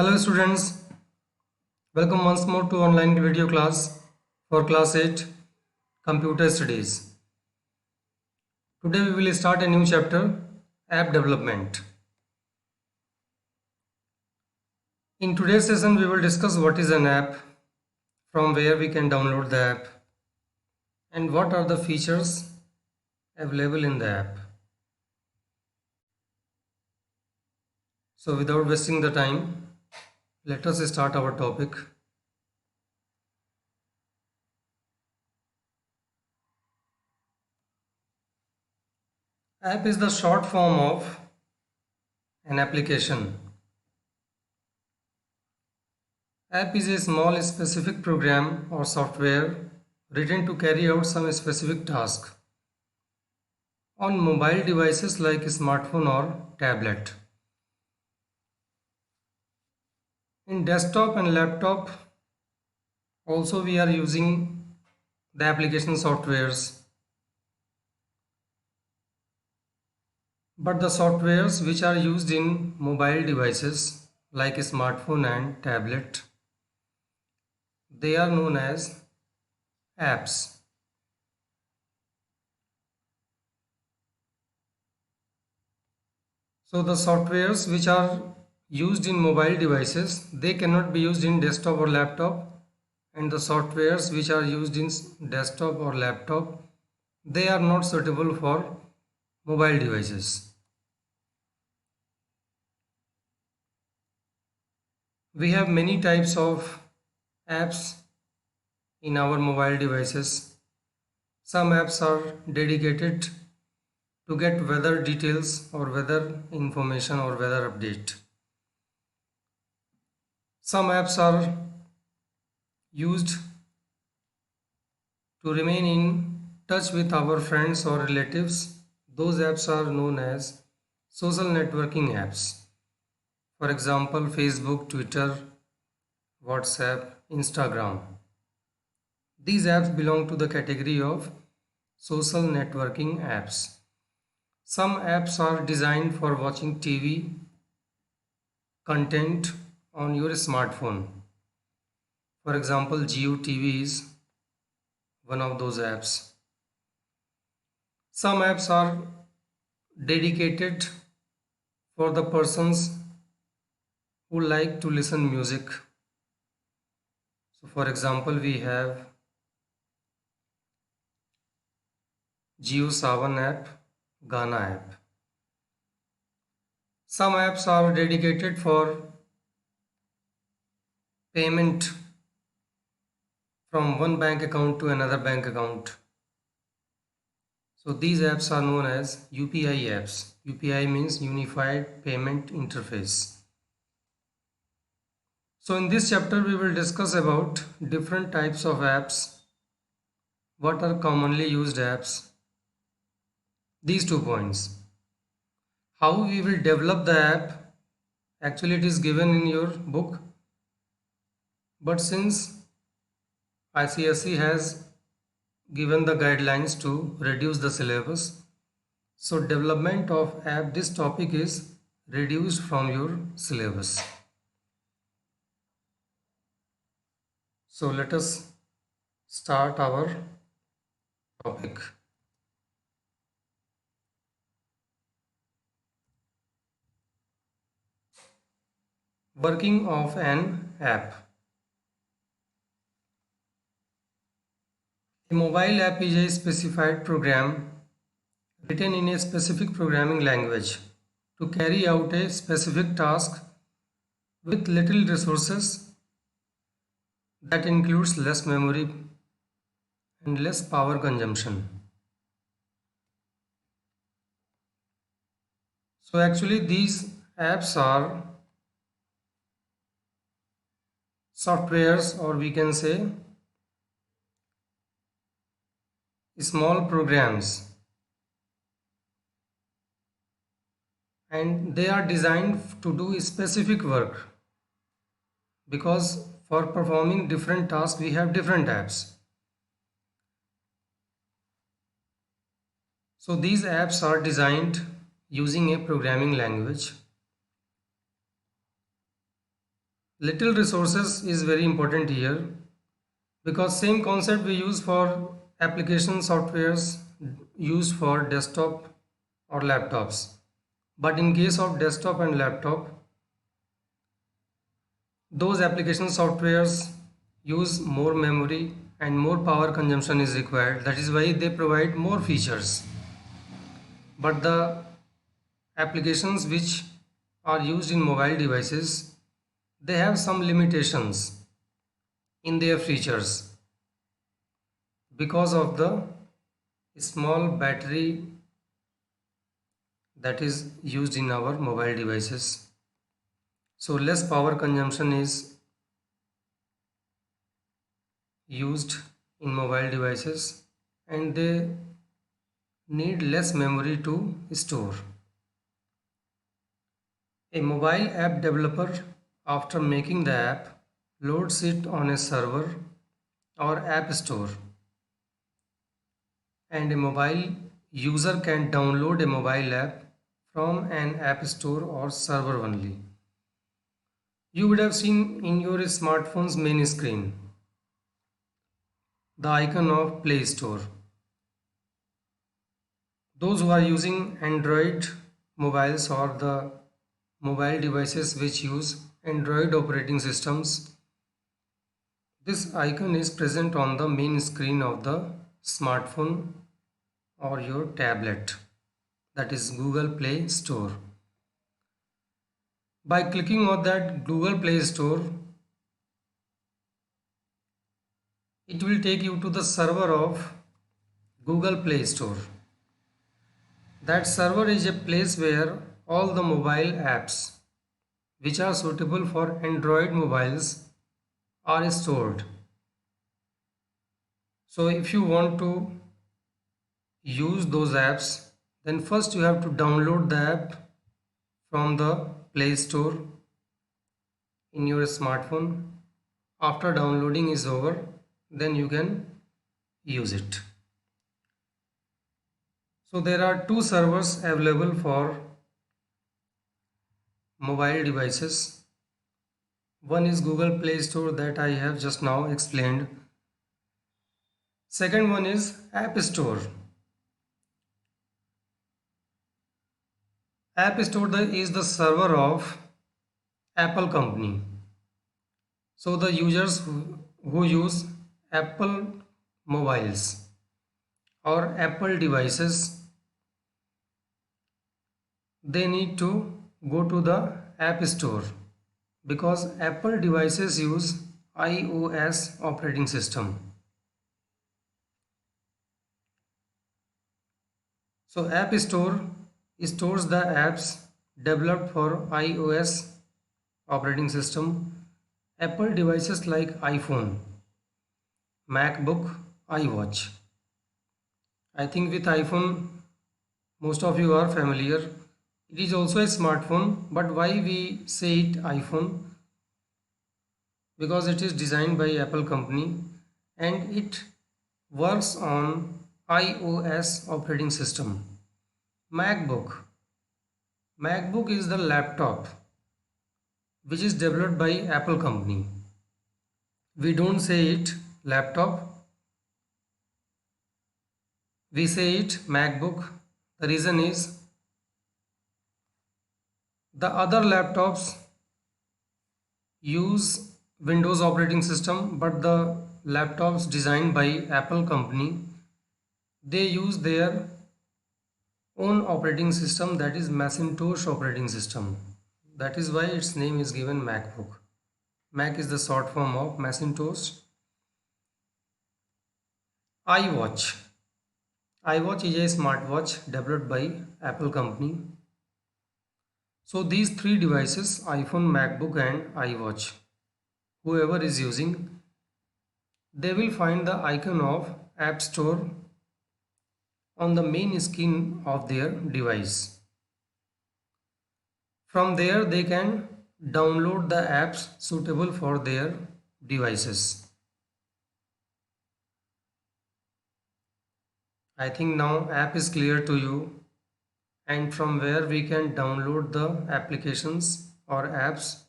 Hello students, welcome once more to online video class for class 8 computer studies. Today we will start a new chapter, app development. In today's session we will discuss what is an app, from where we can download the app, and what are the features available in the app. So without wasting the time, let us start our topic. App is the short form of an application. App is a small specific program or software written to carry out some specific task on mobile devices like smartphone or tablet. In desktop and laptop also we are using the application softwares, but the softwares which are used in mobile devices like smartphone and tablet, they are known as apps. So the softwares which are used in mobile devices, they cannot be used in desktop or laptop, and the softwares which are used in desktop or laptop, they are not suitable for mobile devices. We have many types of apps in our mobile devices. Some apps are dedicated to get weather details or weather information or weather update. Some apps are used to remain in touch with our friends or relatives. Those apps are known as social networking apps. For example, Facebook, Twitter, WhatsApp, Instagram. These apps belong to the category of social networking apps. Some apps are designed for watching TV content on your smartphone. For example, GeoTV is one of those apps. Some apps are dedicated for the persons who like to listen music. So for example, we have JioSaavn app, Gaana app. Some apps are dedicated for payment from one bank account to another bank account. So these apps are known as UPI apps. UPI means Unified Payment Interface. So in this chapter we will discuss about different types of apps, what are commonly used apps, these 2 points. How we will develop the app, actually it is given in your book, but since ICSE has given the guidelines to reduce the syllabus, so development of app, this topic is reduced from your syllabus. So let us start our topic. Working of an app. A mobile app is a specified program written in a specific programming language to carry out a specific task with little resources, that includes less memory and less power consumption. So actually these apps are softwares, or we can say small programs, and they are designed to do specific work, because for performing different tasks we have different apps. So these apps are designed using a programming language. Little resources is very important here, because same concept we use for application softwares used for desktop or laptops. But in case of desktop and laptop, those application softwares use more memory and more power consumption is required. That is why they provide more features. But the applications which are used in mobile devices, they have some limitations in their features because of the small battery that is used in our mobile devices. So less power consumption is used in mobile devices and they need less memory to store. A mobile app developer, after making the app, loads it on a server or app store, and a mobile user can download a mobile app from an app store or server only. You would have seen in your smartphone's main screen the icon of Play Store. Those who are using Android mobiles or the mobile devices which use Android operating systems, this icon is present on the main screen of the smartphone or your tablet, that is Google Play Store. By clicking on that Google Play Store, it will take you to the server of Google Play Store. That server is a place where all the mobile apps which are suitable for Android mobiles are stored. So if you want to use those apps, then first you have to download the app from the Play Store in your smartphone. After downloading is over, then you can use it. So there are two servers available for mobile devices. One is Google Play Store that I have just now explained. Second one is App Store. App Store is the server of Apple company. So the users who use Apple mobiles or Apple devices, they need to go to the App Store because Apple devices use iOS operating system. So App Store stores the apps developed for iOS operating system. Apple devices like iPhone, MacBook, iWatch. I think with iPhone most of you are familiar. It is also a smartphone, but why we say it iPhone? Because it is designed by Apple company and it works on iOS operating system. MacBook. MacBook is the laptop which is developed by Apple company. We don't say it laptop, we say it MacBook. The reason is the other laptops use Windows operating system, but the laptops designed by Apple company, they use their own operating system, that is Macintosh operating system. That is why its name is given MacBook. Mac is the short form of Macintosh. iWatch. iWatch is a smartwatch developed by Apple company. So these three devices, iPhone, MacBook and iWatch, whoever is using, they will find the icon of App Store on the main screen of their device. From there they can download the apps suitable for their devices. I think now app is clear to you, and from where we can download the applications or apps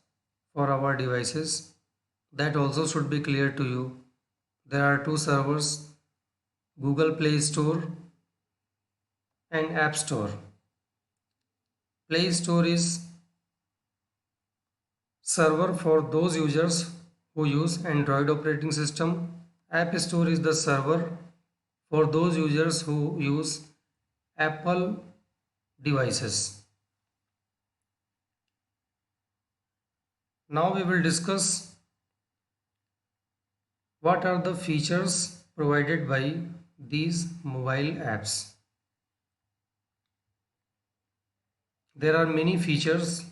for our devices. That also should be clear to you. There are two servers, Google Play Store and App Store. Play Store is server for those users who use Android operating system. App Store is the server for those users who use Apple devices. Now we will discuss what are the features provided by these mobile apps. There are many features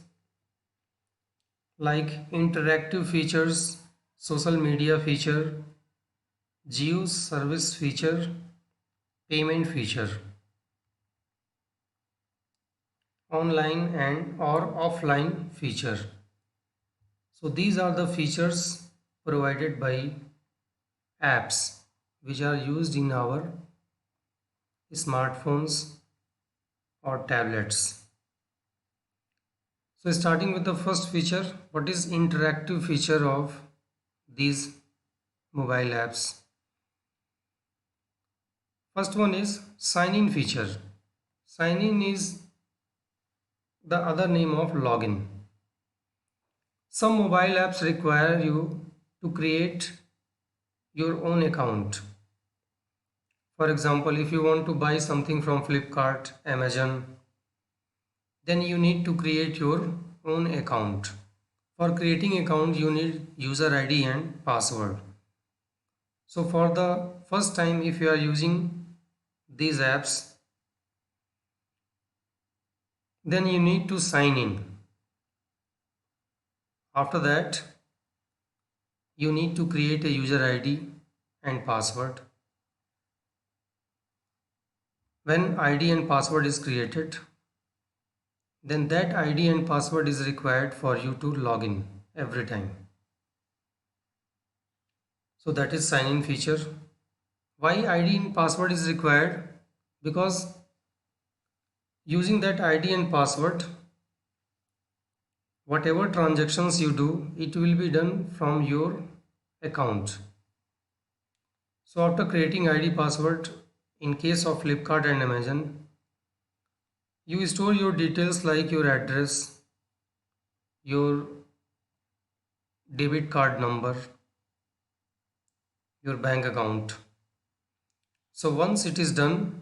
like interactive features, social media feature, geo service feature, payment feature, online and or offline feature. So these are the features provided by apps which are used in our smartphones or tablets. So starting with the first feature, what is interactive feature of these mobile apps? First one is sign in feature. Sign in is the other name of login. Some mobile apps require you to create your own account. For example, if you want to buy something from Flipkart, Amazon, then you need to create your own account. For creating account, you need user ID and password. So for the first time, if you are using these apps, then you need to sign in. After that, you need to create a user ID and password. When ID and password is created, then that ID and password is required for you to log in every time. So that is sign in feature. Why ID and password is required? Because using that ID and password, whatever transactions you do, it will be done from your account. So after creating ID password, in case of Flipkart and Amazon, you store your details like your address, your debit card number, your bank account. So once it is done,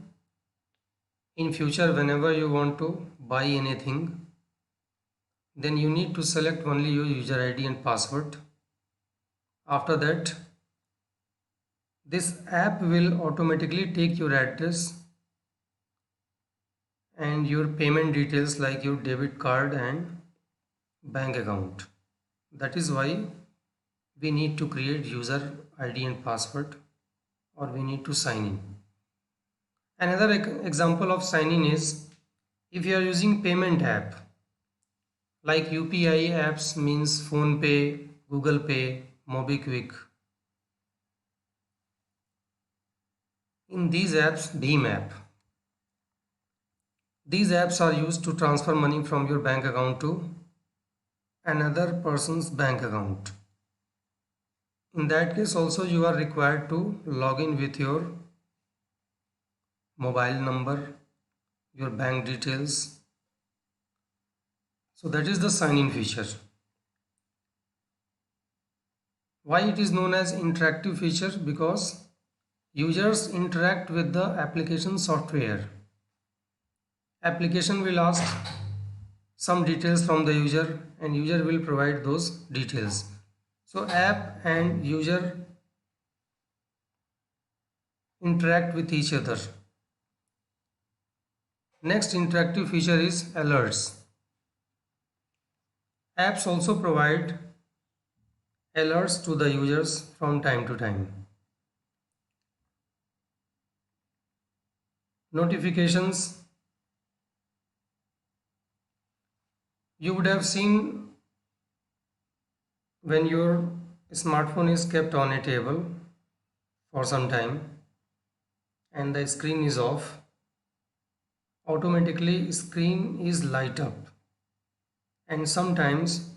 in future whenever you want to buy anything, then you need to select only your user ID and password. After that, this app will automatically take your address and your payment details like your debit card and bank account. That is why we need to create user ID and password, or we need to sign in. Another example of sign in is if you are using payment app like UPI apps, means PhonePe, Google Pay, MobiKwik. In these apps, Bhim app. These apps are used to transfer money from your bank account to another person's bank account. In that case also you are required to log in with your mobile number, your bank details. So that is the sign in feature. Why it is known as interactive feature? Because users interact with the application software. Application will ask some details from the user and user will provide those details. So app and user interact with each other. Next interactive feature is alerts. Apps also provide alerts to the users from time to time. Notifications. You would have seen when your smartphone is kept on a table for some time and the screen is off, automatically screen is light up, and sometimes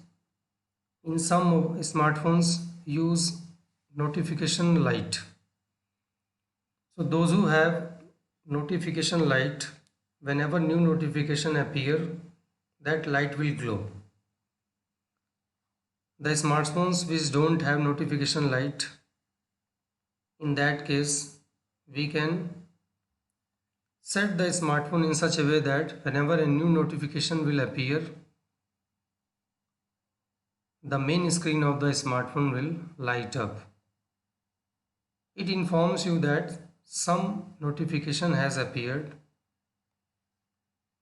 in some smartphones use notification light. So those who have notification light, whenever new notification appear, that light will glow. The smartphones which don't have notification light, in that case we can set the smartphone in such a way that whenever a new notification will appear, the main screen of the smartphone will light up. It informs you that some notification has appeared.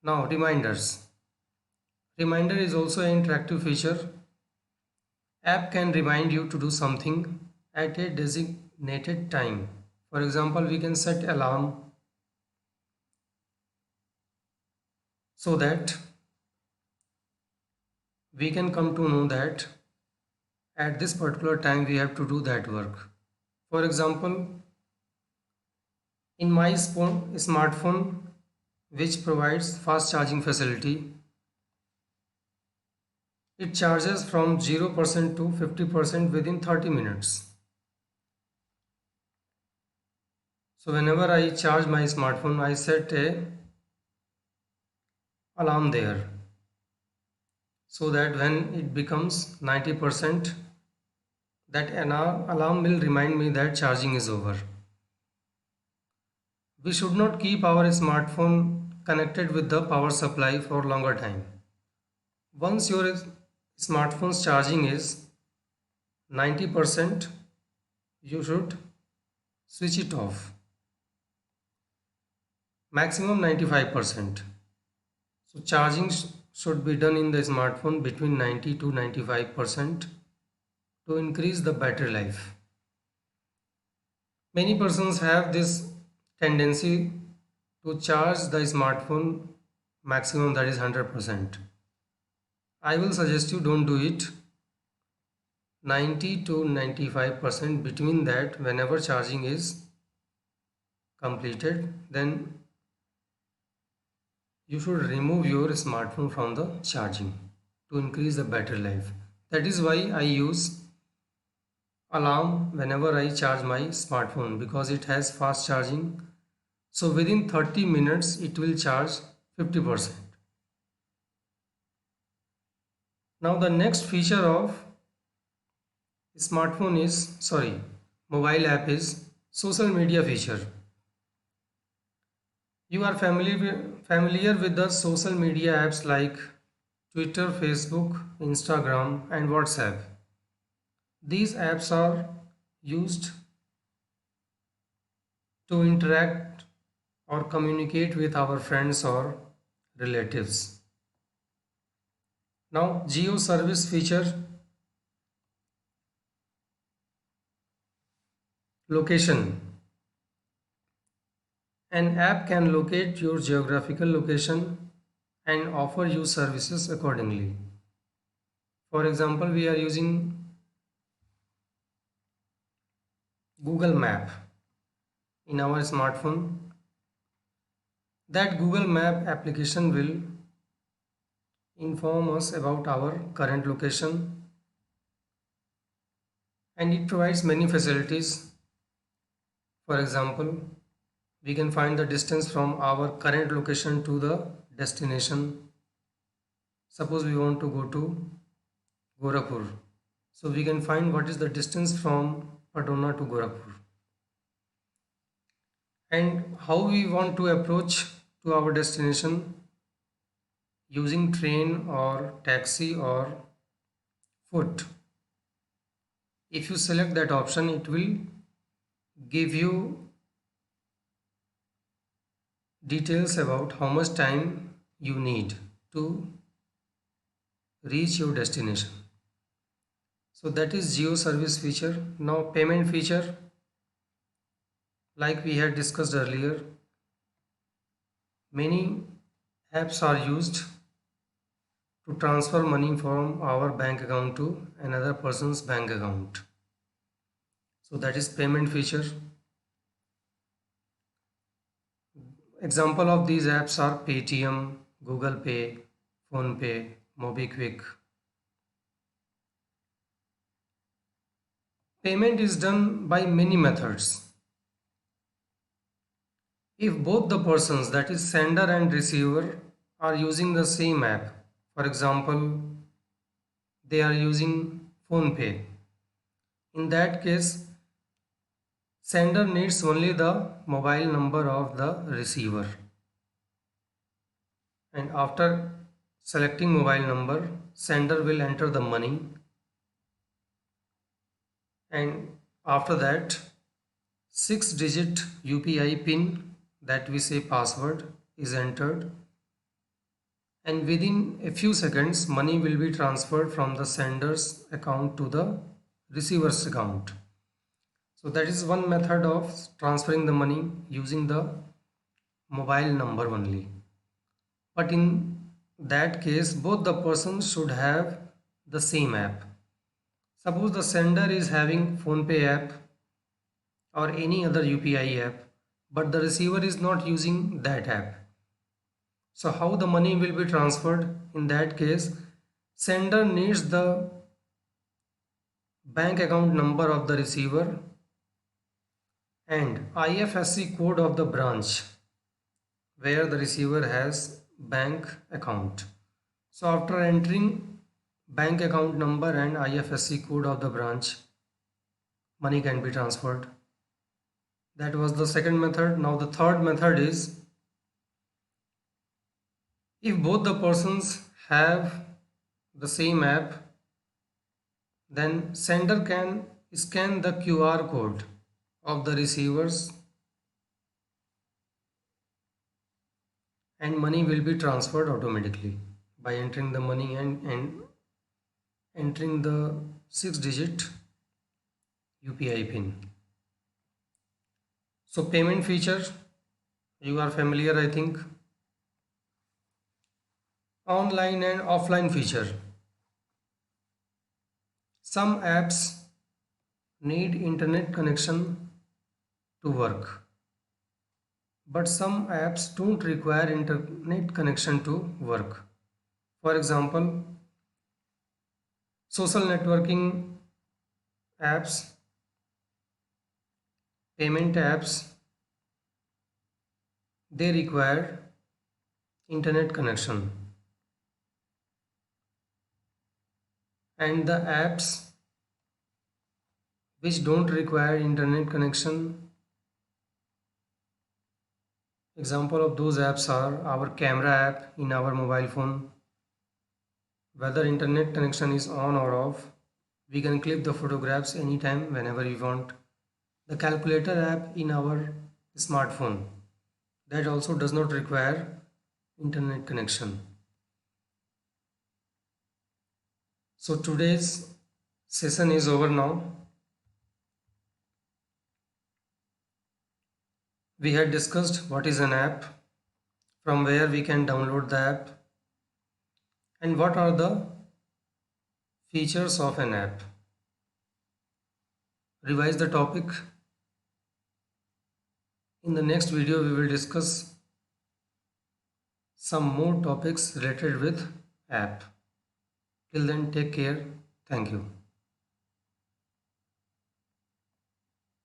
Now, reminders. Reminder is also an interactive feature. App can remind you to do something at a designated time. For example, we can set alarm so that we can come to know that at this particular time we have to do that work. For example, in my smartphone, which provides fast charging facility, it charges from 0% to 50% within 30 minutes. So whenever I charge my smartphone, I set a alarm there, so that when it becomes 90%, that an alarm will remind me that charging is over. We should not keep our smartphone connected with the power supply for longer time. Once your smartphone's charging is 90%, you should switch it off. Maximum 95%. So charging should be done in the smartphone between 90 to 95% to increase the battery life. Many persons have this tendency to charge the smartphone maximum, that is 100%. I will suggest you don't do it. 90 to 95%, between that, whenever charging is completed, then you should remove your smartphone from the charging to increase the battery life. That is why I use alarm whenever I charge my smartphone, because it has fast charging. So within 30 minutes it will charge 50%. Now the next feature of mobile app is social media feature. You are familiar with the social media apps like Twitter, Facebook, Instagram, and WhatsApp. These apps are used to interact or communicate with our friends or relatives. Now, geo service feature. Location. An app can locate your geographical location and offer you services accordingly. For example, we are using Google Map in our smartphone. That Google Map application will inform us about our current location, and it provides many facilities. For example, we can find the distance from our current location to the destination. Suppose we want to go to Gorakhpur. So we can find what is the distance from Padona to Gorakhpur, and how we want to approach to our destination, using train or taxi or foot. If you select that option, it will give you details about how much time you need to reach your destination. So that is geo service feature. Now payment feature, like we had discussed earlier, many apps are used to transfer money from our bank account to another person's bank account. So that is payment feature. Example of these apps are Paytm, Google Pay, PhonePe, MobiKwik. Payment is done by many methods. If both the persons, that is sender and receiver, are using the same app, for example, they are using PhonePe, in that case, sender needs only the mobile number of the receiver. And after selecting mobile number, sender will enter the money, and after that 6-digit UPI pin, that we say password, is entered, and within a few seconds money will be transferred from the sender's account to the receiver's account. So that is one method of transferring the money using the mobile number only. But in that case, both the persons should have the same app. Suppose the sender is having PhonePe app or any other UPI app, but the receiver is not using that app. So how the money will be transferred? In that case, sender needs the bank account number of the receiver and IFSC code of the branch where the receiver has bank account. So after entering bank account number and IFSC code of the branch, money can be transferred. That was the second method. Now the third method is, if both the persons have the same app, then sender can scan the QR code of the receivers and money will be transferred automatically by entering the money and entering the 6-digit UPI pin. So payment feature, you are familiar, I think. Online and offline feature. Some apps need internet connection to work, but some apps don't require internet connection to work. For example, social networking apps, payment apps, they require internet connection, and the apps which don't require internet connection, example of those apps are our camera app in our mobile phone. Whether internet connection is on or off, we can click the photographs anytime whenever we want. The calculator app in our smartphone, that also does not require internet connection. So today's session is over now. We had discussed what is an app, from where we can download the app, and what are the features of an app. Revise the topic. In the next video, we will discuss some more topics related with app. Till then, take care. Thank you.